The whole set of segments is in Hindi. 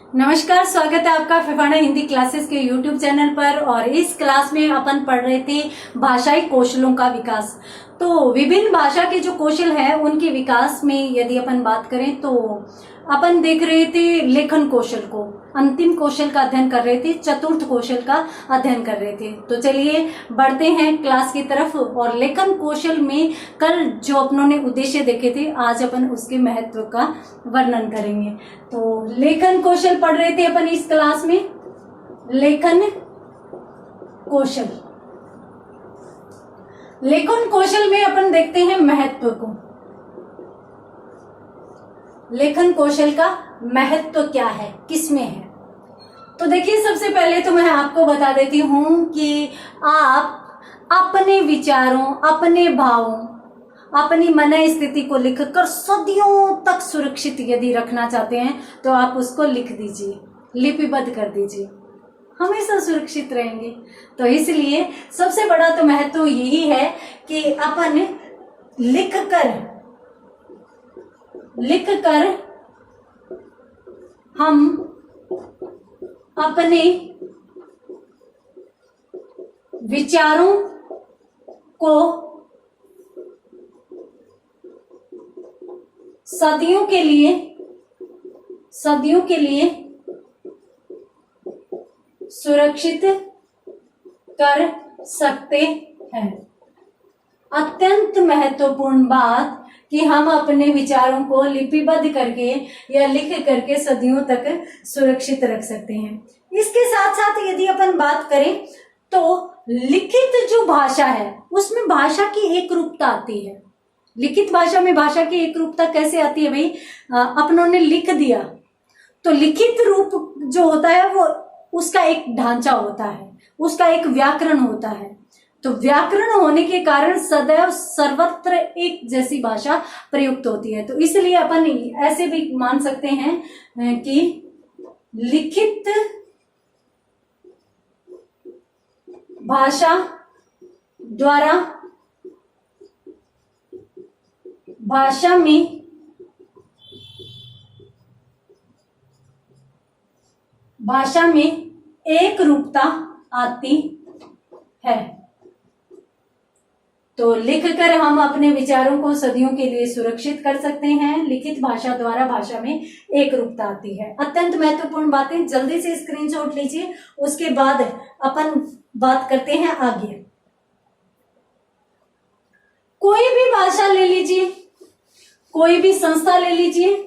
नमस्कार, स्वागत है आपका फिफाना हिंदी क्लासेस के यूट्यूब चैनल पर। और इस क्लास में अपन पढ़ रहे थे भाषाई कौशलों का विकास। तो विभिन्न भाषा के जो कौशल है उनके विकास में यदि अपन बात करें तो अपन देख रहे थे लेखन कौशल को, अंतिम कौशल का अध्ययन कर रहे थे, चतुर्थ कौशल का अध्ययन कर रहे थे। तो चलिए बढ़ते हैं क्लास की तरफ। और लेखन कौशल में कल जो अपनों ने उद्देश्य देखे थे, आज अपन उसके महत्व का वर्णन करेंगे। तो लेखन कौशल पढ़ रहे थे अपन इस क्लास में, लेखन कौशल। लेखन कौशल में अपन देखते हैं महत्व को। लेखन कौशल का महत्व क्या है, किसमें है? तो देखिए, सबसे पहले तो मैं आपको बता देती हूं कि आप अपने विचारों, अपने भावों, अपनी मन स्थिति को लिखकर सदियों तक सुरक्षित यदि रखना चाहते हैं तो आप उसको लिख दीजिए, लिपिबद्ध कर दीजिए, हमेशा सुरक्षित रहेंगे। तो इसलिए सबसे बड़ा तो महत्व यही है कि अपन लिखकर हम अपने विचारों को सदियों के लिए सुरक्षित कर सकते हैं। अत्यंत महत्वपूर्ण बात कि हम अपने विचारों को लिपिबद्ध करके या लिख करके सदियों तक सुरक्षित रख सकते हैं। इसके साथ साथ यदि अपन बात करें तो लिखित जो भाषा है उसमें भाषा की एक रूपता आती है। लिखित भाषा में भाषा की एक रूपता कैसे आती है भाई? अपनों ने लिख दिया तो लिखित रूप जो होता है वो उसका एक ढांचा होता है, उसका एक व्याकरण होता है। तो व्याकरण होने के कारण सदैव सर्वत्र एक जैसी भाषा प्रयुक्त होती है। तो इसलिए अपन ऐसे भी मान सकते हैं कि लिखित भाषा द्वारा भाषा में एक रूपता आती है। तो लिखकर हम अपने विचारों को सदियों के लिए सुरक्षित कर सकते हैं। लिखित भाषा द्वारा भाषा में एक रूपता आती है। अत्यंत महत्वपूर्ण बातें, जल्दी से स्क्रीनशॉट लीजिए। उसके बाद अपन बात करते हैं आगे। कोई भी भाषा ले लीजिए, कोई भी संस्था ले लीजिए,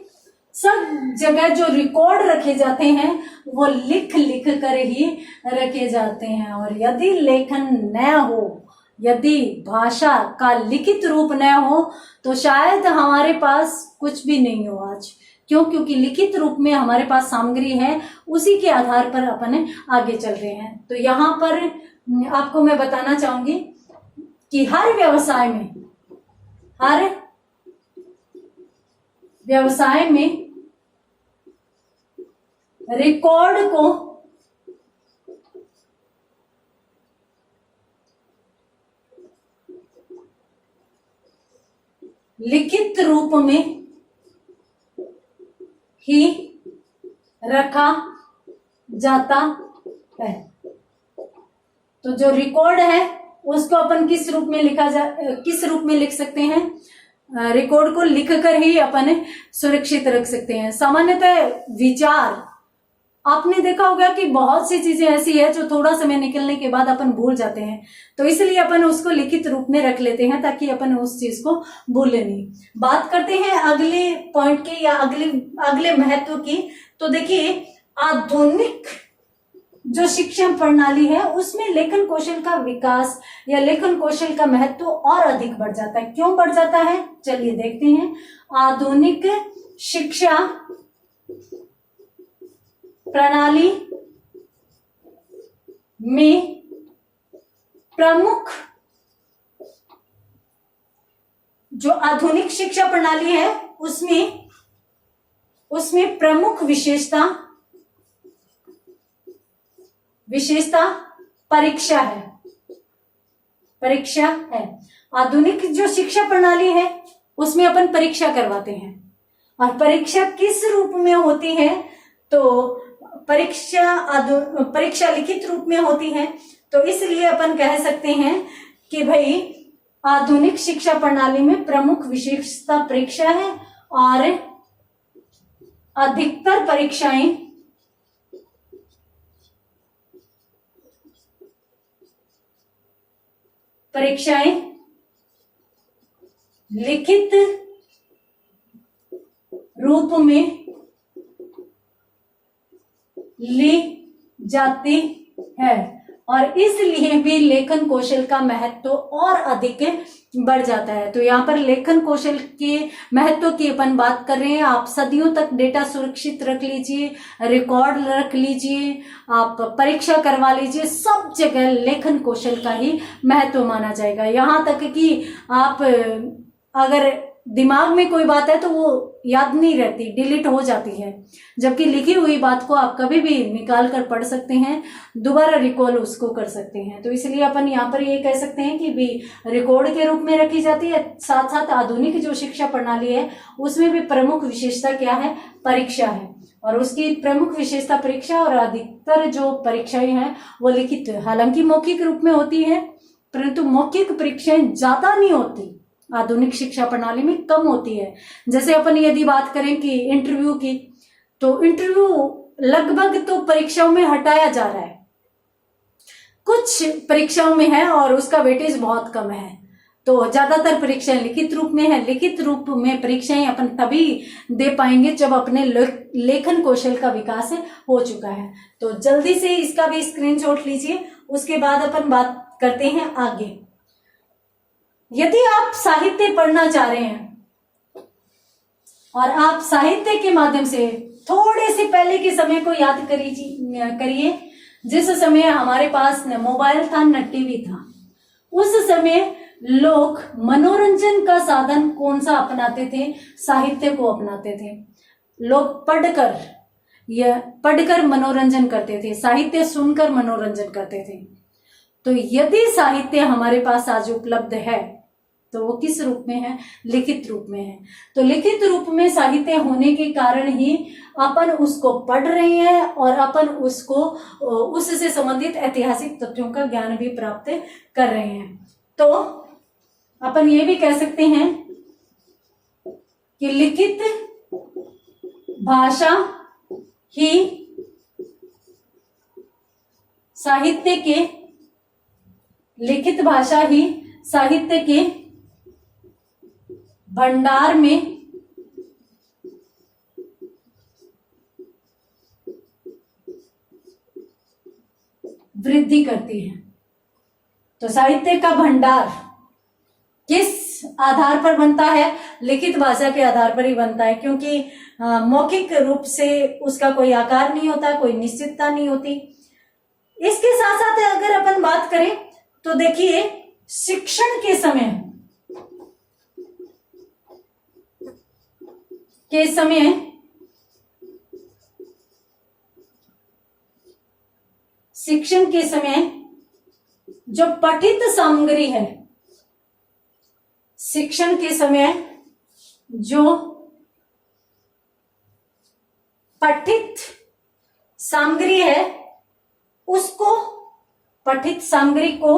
सब जगह जो रिकॉर्ड रखे जाते हैं वो लिख कर ही रखे जाते हैं। और यदि लेखन न हो, यदि भाषा का लिखित रूप न हो तो शायद हमारे पास कुछ भी नहीं हो आज। क्यों? क्योंकि लिखित रूप में हमारे पास सामग्री है, उसी के आधार पर अपन आगे चल रहे हैं। तो यहाँ पर आपको मैं बताना चाहूंगी कि हर व्यवसाय में रिकॉर्ड को लिखित रूप में ही रखा जाता है। तो जो रिकॉर्ड है उसको अपन किस रूप में लिख सकते हैं? रिकॉर्ड को लिखकर ही अपन सुरक्षित रख सकते हैं। सामान्यतः विचार, आपने देखा होगा कि बहुत सी चीजें ऐसी है जो थोड़ा समय निकलने के बाद अपन भूल जाते हैं। तो इसलिए अपन उसको लिखित रूप में रख लेते हैं ताकि अपन उस चीज को भूले नहीं। बात करते हैं अगले पॉइंट की या अगले महत्व की। तो देखिए, आधुनिक जो शिक्षा प्रणाली है उसमें लेखन कौशल का विकास या लेखन कौशल का महत्व और अधिक बढ़ जाता है। क्यों बढ़ जाता है? चलिए देखते हैं। आधुनिक शिक्षा प्रणाली में जो आधुनिक शिक्षा प्रणाली है उसमें प्रमुख विशेषता परीक्षा है। आधुनिक जो शिक्षा प्रणाली है उसमें अपन परीक्षा करवाते हैं। और परीक्षा किस रूप में होती है? तो परीक्षा लिखित रूप में होती है, तो इसलिए अपन कह सकते हैं कि भाई आधुनिक शिक्षा प्रणाली में प्रमुख विशेषता परीक्षा है और अधिकतर परीक्षाएं लिखित रूप में ली जाती है और इसलिए भी लेखन कौशल का महत्व और अधिक बढ़ जाता है। तो यहाँ पर लेखन कौशल के महत्व की अपन बात कर रहे हैं। आप सदियों तक डेटा सुरक्षित रख लीजिए, रिकॉर्ड रख लीजिए, आप परीक्षा करवा लीजिए, सब जगह लेखन कौशल का ही महत्व माना जाएगा। यहाँ तक कि आप अगर दिमाग में कोई बात है तो वो याद नहीं रहती, डिलीट हो जाती है, जबकि लिखी हुई बात को आप कभी भी निकाल कर पढ़ सकते हैं, दोबारा रिकॉल उसको कर सकते हैं। तो इसलिए अपन यहाँ पर ये कह सकते हैं कि भी रिकॉर्ड के रूप में रखी जाती है। साथ साथ आधुनिक जो शिक्षा प्रणाली है उसमें भी प्रमुख विशेषता क्या है, परीक्षा है, और उसकी प्रमुख विशेषता परीक्षा और अधिकतर जो परीक्षाएं हैं वो लिखित, हालांकि मौखिक रूप में होती है, परंतु मौखिक परीक्षाएं ज्यादा नहीं होती, आधुनिक शिक्षा प्रणाली में कम होती है। जैसे अपन यदि बात करें कि इंटरव्यू की, तो इंटरव्यू लगभग तो परीक्षाओं में हटाया जा रहा है, कुछ परीक्षाओं में है और उसका वेटेज बहुत कम है। तो ज्यादातर परीक्षाएं लिखित रूप में है। लिखित रूप में परीक्षाएं अपन तभी दे पाएंगे जब अपने लेखन कौशल का विकास हो चुका है। तो जल्दी से इसका भी स्क्रीनशॉट लीजिए, उसके बाद अपन बात करते हैं आगे। यदि आप साहित्य पढ़ना चाह रहे हैं और आप साहित्य के माध्यम से थोड़े से पहले के समय को याद करिए, जिस समय हमारे पास न मोबाइल था न टीवी था, उस समय लोग मनोरंजन का साधन कौन सा अपनाते थे, साहित्य को अपनाते थे। लोग पढ़कर मनोरंजन करते थे, साहित्य सुनकर मनोरंजन करते थे। तो यदि साहित्य हमारे पास आज उपलब्ध है तो वो किस रूप में है, लिखित रूप में है। तो लिखित रूप में साहित्य होने के कारण ही अपन उसको पढ़ रहे हैं और अपन उसको उससे संबंधित ऐतिहासिक तथ्यों का ज्ञान भी प्राप्त कर रहे हैं। तो अपन ये भी कह सकते हैं कि लिखित भाषा ही साहित्य के भंडार में वृद्धि करती है। तो साहित्य का भंडार किस आधार पर बनता है, लिखित भाषा के आधार पर ही बनता है, क्योंकि मौखिक रूप से उसका कोई आकार नहीं होता, कोई निश्चितता नहीं होती। इसके साथ साथ अगर अपन बात करें तो देखिए, शिक्षण के समय जो पठित सामग्री है, शिक्षण के समय जो पठित सामग्री है, उसको पठित सामग्री को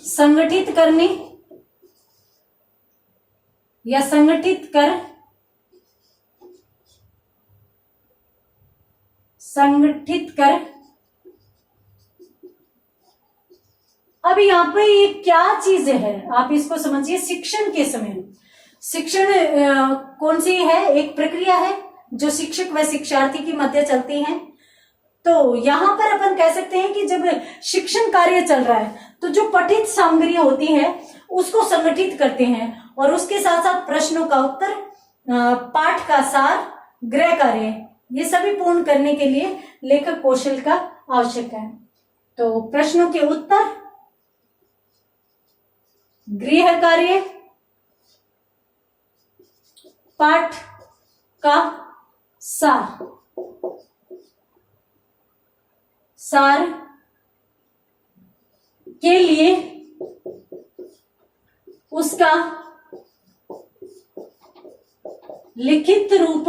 संगठित करने या संगठित कर अब यहाँ पे ये क्या चीज है, आप इसको समझिए। शिक्षण के समय, शिक्षण कौन सी है, एक प्रक्रिया है जो शिक्षक व शिक्षार्थी के मध्य चलती है। तो यहाँ पर अपन कह सकते हैं कि जब शिक्षण कार्य चल रहा है तो जो पठित सामग्री होती है उसको संगठित करते हैं और उसके साथ साथ प्रश्नों का उत्तर, पाठ का सार, गृह कार्य, ये सभी पूर्ण करने के लिए लेखक कौशल का आवश्यक है। तो प्रश्नों के उत्तर, गृह कार्य, पाठ का सार के लिए उसका लिखित रूप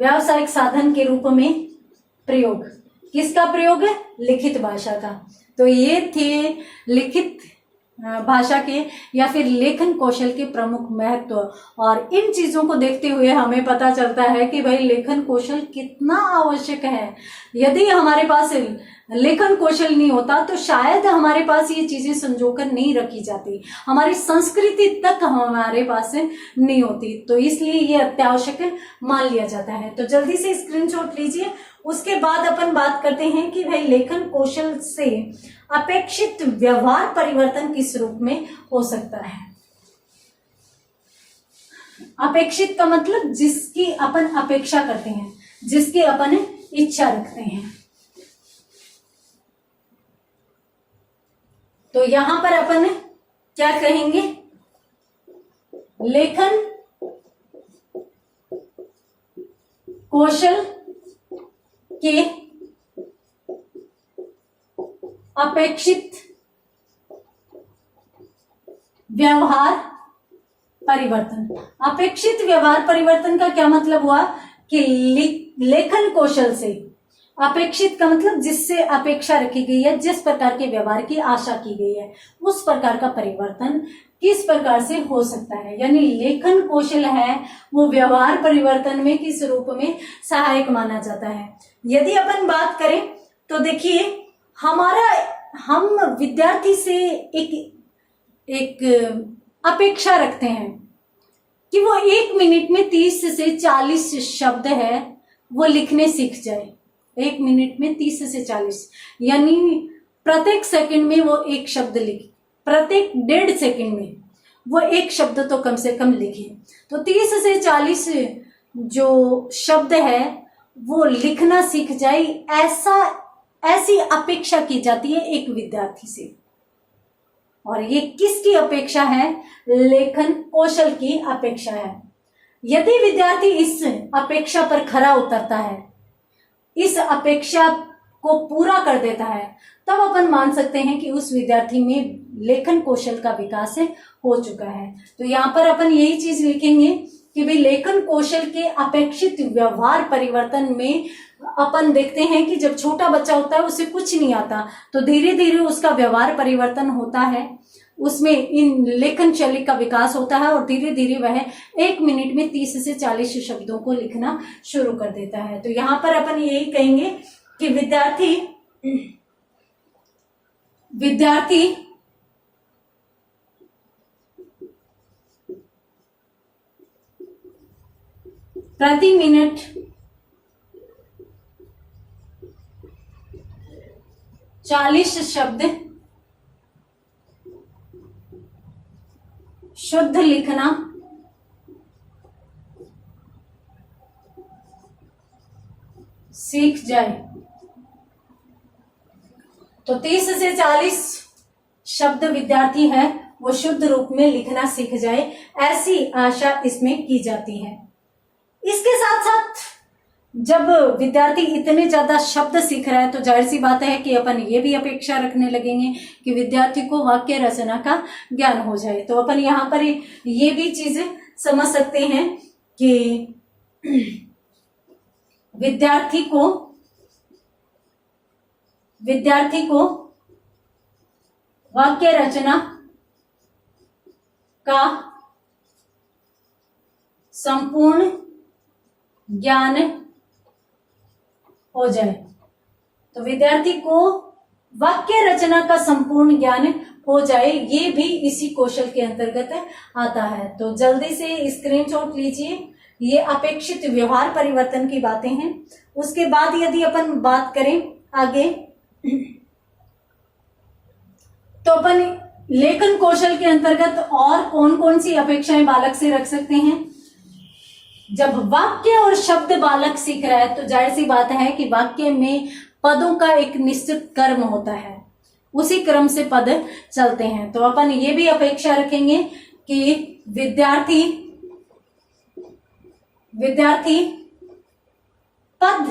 व्यावसायिक साधन के रूप में प्रयोग। किसका प्रयोग है? लिखित भाषा का। तो ये थे लिखित भाषा के या फिर लेखन कौशल के प्रमुख महत्व। और इन चीजों को देखते हुए हमें पता चलता है कि भाई लेखन कौशल कितना आवश्यक है। यदि हमारे पास लेखन कौशल नहीं होता तो शायद हमारे पास ये चीजें संजोकर नहीं रखी जाती, हमारी संस्कृति तक हमारे पास नहीं होती। तो इसलिए ये अत्यावश्यक मान लिया जाता है। तो जल्दी से स्क्रीनशॉट लीजिए। उसके बाद अपन बात करते हैं कि भाई लेखन कौशल से अपेक्षित व्यवहार परिवर्तन किस रूप में हो सकता है। अपेक्षित का मतलब जिसकी अपन अपेक्षा करते हैं, जिसकी अपन इच्छा रखते हैं। तो यहां पर अपन क्या कहेंगे? लेखन कौशल के अपेक्षित व्यवहार परिवर्तन। अपेक्षित व्यवहार परिवर्तन का क्या मतलब हुआ कि लेखन कौशल से, अपेक्षित का मतलब जिससे अपेक्षा रखी गई है, जिस प्रकार के व्यवहार की आशा की गई है, उस प्रकार का परिवर्तन किस प्रकार से हो सकता है। यानी लेखन कौशल है वो व्यवहार परिवर्तन में किस रूप में सहायक माना जाता है। यदि अपन बात करें तो देखिए, हम विद्यार्थी से एक अपेक्षा रखते हैं कि वो 1 मिनट में 30 से 40 शब्द है वो लिखने सीख जाए। 1 मिनट में 30 से 40, यानी प्रत्येक सेकंड में वो एक शब्द लिखे, प्रत्येक 1.5 सेकंड में वो एक शब्द तो कम से कम लिखे। तो 30 से 40 जो शब्द है वो लिखना सीख जाए, ऐसी अपेक्षा की जाती है एक विद्यार्थी से। और ये किसकी अपेक्षा है? लेखन कौशल की अपेक्षा है। यदि विद्यार्थी इस अपेक्षा पर खरा उतरता है, इस अपेक्षा को पूरा कर देता है, तब अपन मान सकते हैं कि उस विद्यार्थी में लेखन कौशल का विकास हो चुका है। तो यहाँ पर अपन यही चीज लिखेंगे कि भाई लेखन कौशल के अपेक्षित व्यवहार परिवर्तन में अपन देखते हैं कि जब छोटा बच्चा होता है उसे कुछ नहीं आता, तो धीरे धीरे उसका व्यवहार परिवर्तन होता है, उसमें इन लेखन शैली का विकास होता है और धीरे धीरे वह 1 मिनट में 30 से 40 शब्दों को लिखना शुरू कर देता है। तो यहाँ पर अपन यही कहेंगे कि विद्यार्थी प्रति मिनट 40 शब्द शुद्ध लिखना सीख जाए। तो 30 से 40 शब्द विद्यार्थी है वो शुद्ध रूप में लिखना सीख जाए, ऐसी आशा इसमें की जाती है। इसके साथ साथ जब विद्यार्थी इतने ज्यादा शब्द सीख रहा है तो जाहिर सी बात है कि अपन ये भी अपेक्षा रखने लगेंगे कि विद्यार्थी को वाक्य रचना का ज्ञान हो जाए। तो अपन यहाँ पर ये भी चीजें समझ सकते हैं कि विद्यार्थी को वाक्य रचना का संपूर्ण ज्ञान हो जाए। तो विद्यार्थी को वाक्य रचना का संपूर्ण ज्ञान हो जाए, ये भी इसी कौशल के अंतर्गत आता है। तो जल्दी से स्क्रीनशॉट लीजिए। ये अपेक्षित व्यवहार परिवर्तन की बातें हैं। उसके बाद यदि अपन बात करें आगे, तो अपन लेखन कौशल के अंतर्गत और कौन कौन सी अपेक्षाएं बालक से रख सकते हैं। जब वाक्य और शब्द बालक सीख रहा है तो जाहिर सी बात है कि वाक्य में पदों का एक निश्चित क्रम होता है, उसी क्रम से पद चलते हैं। तो अपन ये भी अपेक्षा रखेंगे कि विद्यार्थी पद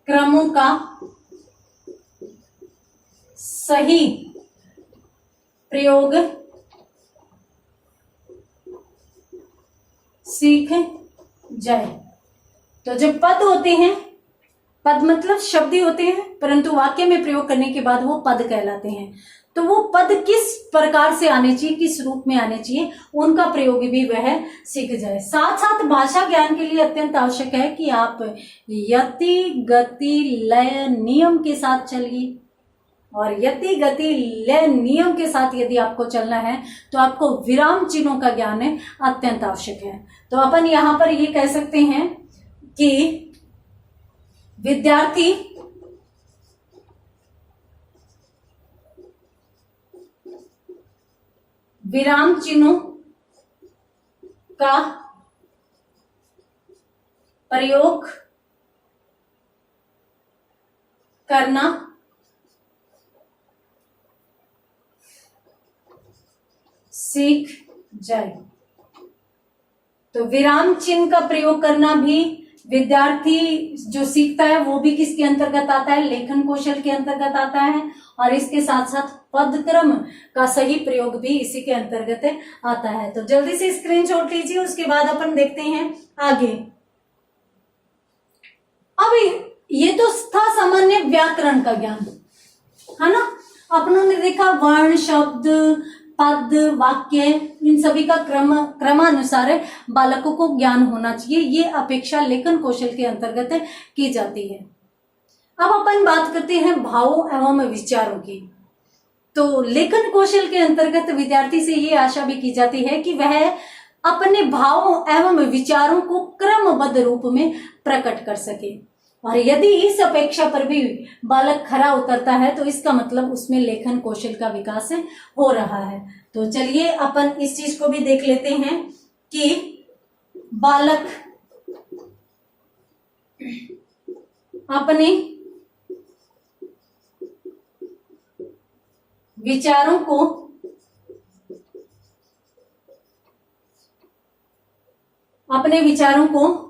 क्रमों का सही प्रयोग सीख जय। तो जब पद होते हैं, पद मतलब शब्द ही होते हैं, परंतु वाक्य में प्रयोग करने के बाद वो पद कहलाते हैं। तो वो पद किस प्रकार से आने चाहिए, किस रूप में आने चाहिए, उनका प्रयोग भी वह सीख जाए। साथ साथ भाषा ज्ञान के लिए अत्यंत आवश्यक है कि आप यति गति लय नियम के साथ चलिए, और यति गति लय नियम के साथ यदि आपको चलना है तो आपको विराम चिन्हों का ज्ञान अत्यंत आवश्यक है। तो अपन यहां पर ये कह सकते हैं कि विद्यार्थी विराम चिन्हों का प्रयोग करना सीख जाए। तो विराम चिन्ह का प्रयोग करना भी विद्यार्थी जो सीखता है वो भी किसके अंतर्गत आता है, लेखन कौशल के अंतर्गत आता है, और इसके साथ साथ पदक्रम का सही प्रयोग भी इसी के अंतर्गत आता है। तो जल्दी से स्क्रीनशॉट लीजिए, उसके बाद अपन देखते हैं आगे। अब ये तो था सामान्य व्याकरण का ज्ञान, है ना। अपनों ने देखा वर्ण, शब्द, पद, वाक्य, इन सभी का क्रमानुसार बालकों को ज्ञान होना चाहिए। ये अपेक्षा लेखन कौशल के अंतर्गत की जाती है। अब अपन बात करते हैं भावों एवं विचारों की। तो लेखन कौशल के अंतर्गत विद्यार्थी से ये आशा भी की जाती है कि वह अपने भावों एवं विचारों को क्रमबद्ध रूप में प्रकट कर सके, और यदि इस अपेक्षा पर भी बालक खरा उतरता है तो इसका मतलब उसमें लेखन कौशल का विकास हो रहा है। तो चलिए अपन इस चीज को भी देख लेते हैं कि बालक अपने विचारों को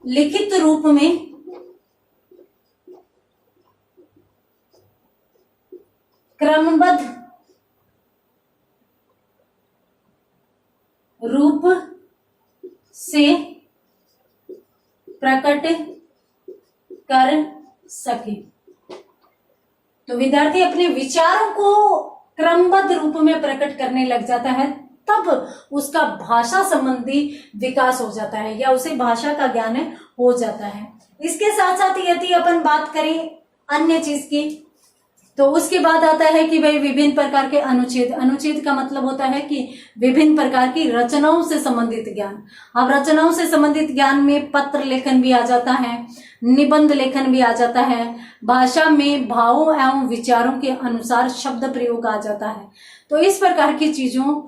लिखित रूप में क्रमबद्ध रूप से प्रकट कर सके। तो विद्यार्थी अपने विचारों को क्रमबद्ध रूप में प्रकट करने लग जाता है, तब उसका भाषा संबंधी विकास हो जाता है, या उसे भाषा का ज्ञान हो जाता है। इसके साथ साथ यदि अपन बात करें अन्य चीज की, तो उसके बाद आता है कि भाई विभिन्न प्रकार के अनुच्छेद। अनुच्छेद का मतलब होता है कि विभिन्न प्रकार की रचनाओं से संबंधित ज्ञान। अब रचनाओं से संबंधित ज्ञान में पत्र लेखन भी आ जाता है, निबंध लेखन भी आ जाता है, भाषा में भावों एवं विचारों के अनुसार शब्द प्रयोग आ जाता है। तो इस प्रकार की चीजों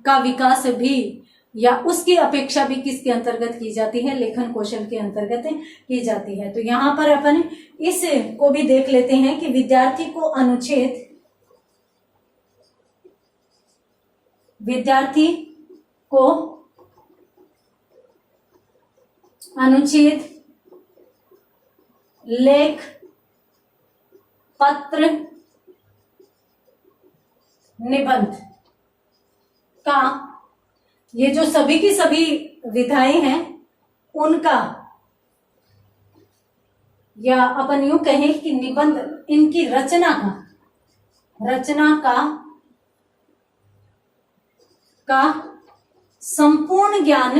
का विकास भी या उसकी अपेक्षा भी किसके अंतर्गत की जाती है, लेखन कौशल के अंतर्गत की जाती है। तो यहाँ पर अपन इस को भी देख लेते हैं कि विद्यार्थी को अनुच्छेद, लेख, पत्र, निबंध का ये जो सभी की सभी विधाएं हैं उनका, या अपन यूं कहें कि निबंध, इनकी रचना का संपूर्ण ज्ञान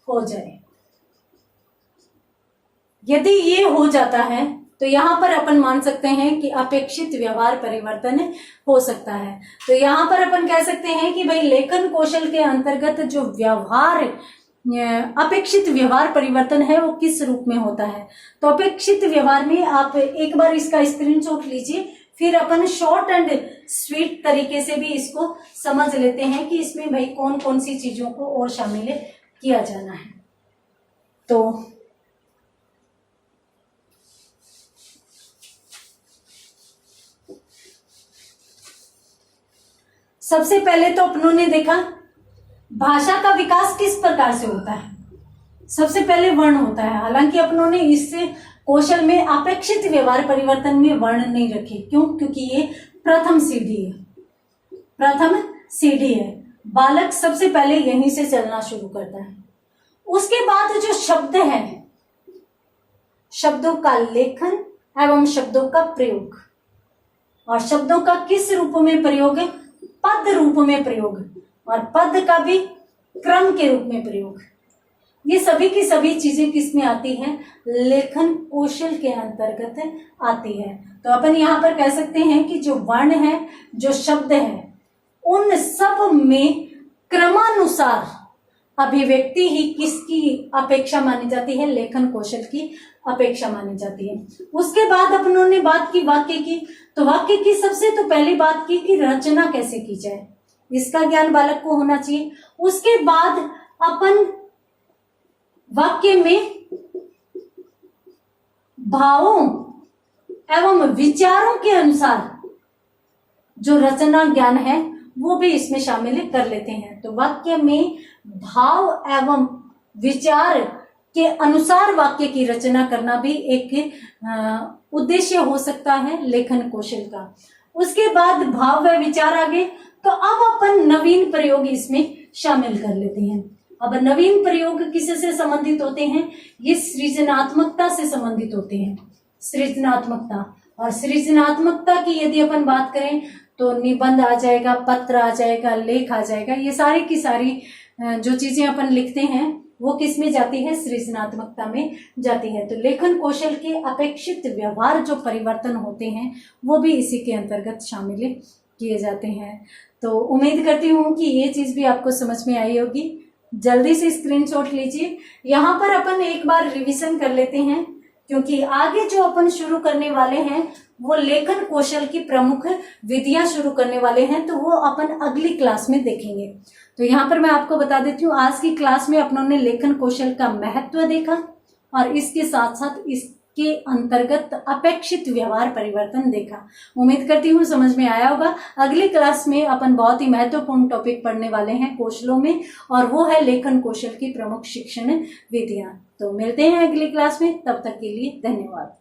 हो जाए। यदि ये हो जाता है तो यहां पर अपन मान सकते हैं कि अपेक्षित व्यवहार परिवर्तन हो सकता है। तो यहां पर अपन कह सकते हैं कि भाई लेखन कौशल के अंतर्गत जो अपेक्षित व्यवहार परिवर्तन है वो किस रूप में होता है। तो अपेक्षित व्यवहार में आप एक बार इसका स्क्रीनशॉट लीजिए, फिर अपन शॉर्ट एंड स्वीट तरीके से भी इसको समझ लेते हैं कि इसमें भाई कौन कौन सी चीजों को और शामिल किया जाना है। तो सबसे पहले तो अपनों ने देखा भाषा का विकास किस प्रकार से होता है। सबसे पहले वर्ण होता है। हालांकि अपनों ने इस कौशल में अपेक्षित व्यवहार परिवर्तन में वर्ण नहीं रखे। क्यों? क्योंकि ये प्रथम सीढ़ी है। बालक सबसे पहले यहीं से चलना शुरू करता है। उसके बाद जो शब्द है, शब्दों का लेखन एवं शब्दों का प्रयोग, और शब्दों का किस रूप में प्रयोग है? पद रूप में प्रयोग, और पद का भी क्रम के रूप में प्रयोग। ये सभी की सभी चीजें किस में आती हैं? लेखन कौशल के अंतर्गत आती है। तो अपन यहाँ पर कह सकते हैं कि जो वर्ण है, जो शब्द है, उन सब में क्रमानुसार अभिव्यक्ति ही किसकी अपेक्षा मानी जाती है? लेखन कौशल की अपेक्षा मानी जाती है। उसके बाद अपनों ने बात की वाक्य की, तो वाक्य की सबसे तो पहली बात की कि रचना कैसे की जाए, इसका ज्ञान बालक को होना चाहिए। उसके बाद अपन वाक्य में भावों एवं विचारों के अनुसार जो रचना ज्ञान है वो भी इसमें शामिल कर लेते हैं। तो वाक्य में भाव एवं विचार के अनुसार वाक्य की रचना करना भी एक उद्देश्य हो सकता है लेखन कौशल का। उसके बाद भाव व विचार आ गए, तो अब अपन नवीन प्रयोग इसमें शामिल कर लेते हैं। अब नवीन प्रयोग किससे संबंधित होते हैं? ये सृजनात्मकता से संबंधित होते हैं। सृजनात्मकता, और सृजनात्मकता की यदि अपन बात करें तो निबंध आ जाएगा, पत्र आ जाएगा, लेख आ जाएगा। ये सारी की सारी जो चीजें अपन लिखते हैं वो किस में जाती है? सृजनात्मकता में जाती है। तो लेखन कौशल के अपेक्षित व्यवहार जो परिवर्तन होते हैं वो भी इसी के अंतर्गत शामिल किए जाते हैं। तो उम्मीद करती हूँ कि ये चीज भी आपको समझ में आई होगी। जल्दी से स्क्रीनशॉट लीजिए। यहाँ पर अपन एक बार रिवीजन कर लेते हैं, क्योंकि आगे जो अपन शुरू करने वाले हैं वो लेखन कौशल की प्रमुख विधियां शुरू करने वाले हैं, तो वो अपन अगली क्लास में देखेंगे। तो यहाँ पर मैं आपको बता देती हूँ, आज की क्लास में अपनों ने लेखन कौशल का महत्व देखा और इसके साथ साथ इसके अंतर्गत अपेक्षित व्यवहार परिवर्तन देखा। उम्मीद करती हूँ समझ में आया होगा। अगली क्लास में अपन बहुत ही महत्वपूर्ण टॉपिक पढ़ने वाले हैं कौशलों में, और वो है लेखन कौशल की प्रमुख शिक्षण विधियां। तो मिलते हैं अगली क्लास में, तब तक के लिए धन्यवाद।